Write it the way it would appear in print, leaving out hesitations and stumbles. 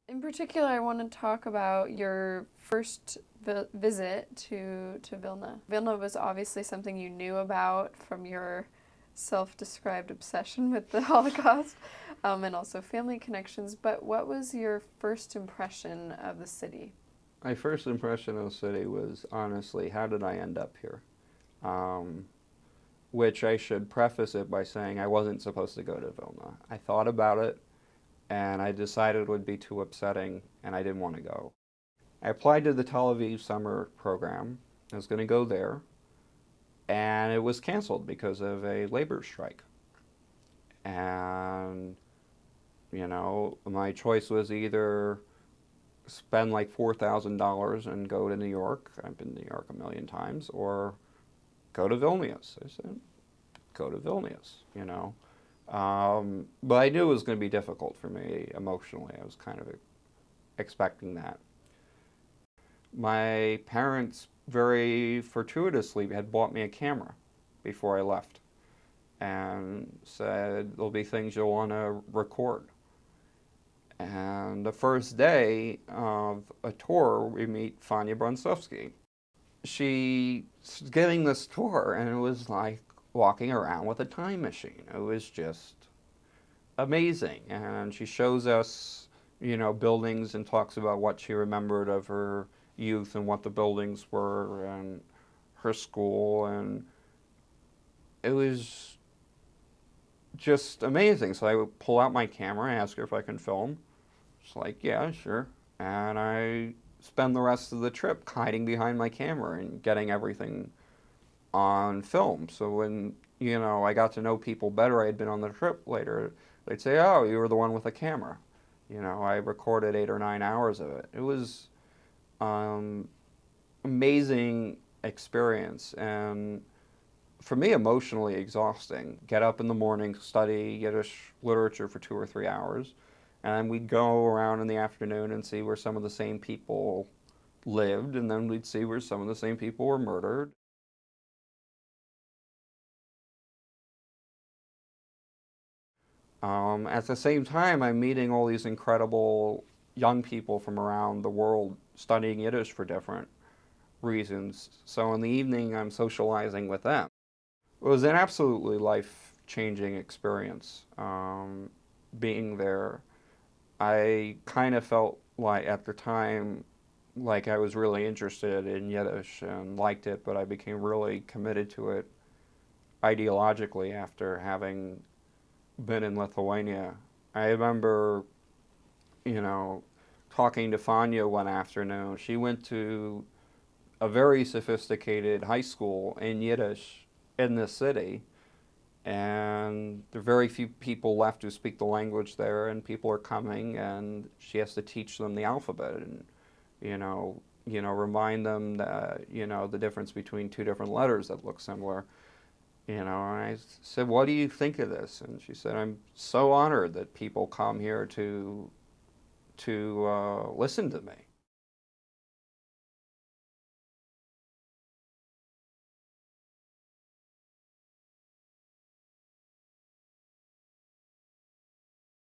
In particular, I want to talk about your first visit to Vilna. Vilna was obviously something you knew about from your self-described obsession with the Holocaust, and also family connections. But what was your first impression of the city? My first impression of the city was honestly, how did I end up here? Um, which I should preface it by saying I wasn't supposed to go to Vilna. I thought about it and I decided it would be too upsetting and I didn't want to go. I applied to the Tel Aviv summer program. I was going to go there and it was canceled because of a labor strike. And, my choice was either spend like $4,000 and go to New York. I've been to New York a million times, or go to Vilnius. I said, go to Vilnius. But I knew it was going to be difficult for me emotionally. I was kind of expecting that. My parents very fortuitously had bought me a camera before I left and said, there'll be things you'll want to record. And the first day of a tour, we meet Fania Bronsovsky. She's giving this tour, and it was like walking around with a time machine. It was just amazing. And she shows us, buildings and talks about what she remembered of her youth and what the buildings were and her school. And it was just amazing. So I would pull out my camera and ask her if I can film. She's like, yeah, sure. And I spend the rest of the trip hiding behind my camera and getting everything on film. So when, I got to know people better, I had been on the trip later, they'd say, oh, you were the one with the camera. I recorded 8 or 9 hours of it. It was amazing experience and for me emotionally exhausting. Get up in the morning, study Yiddish literature for 2 or 3 hours, and then we'd go around in the afternoon and see where some of the same people lived, and then we'd see where some of the same people were murdered. At the same time, I'm meeting all these incredible young people from around the world studying Yiddish for different reasons. So in the evening, I'm socializing with them. It was an absolutely life-changing experience being there. I kind of felt like at the time like I was really interested in Yiddish and liked it, but I became really committed to it ideologically after having been in Lithuania. I remember, you know, talking to Fanya one afternoon. She went to a very sophisticated high school in Yiddish in this city, and there are very few people left who speak the language there, and people are coming, and she has to teach them the alphabet and you know remind them that the difference between two different letters that look similar. And I said, what do you think of this? And she said, I'm so honored that people come here to listen to me.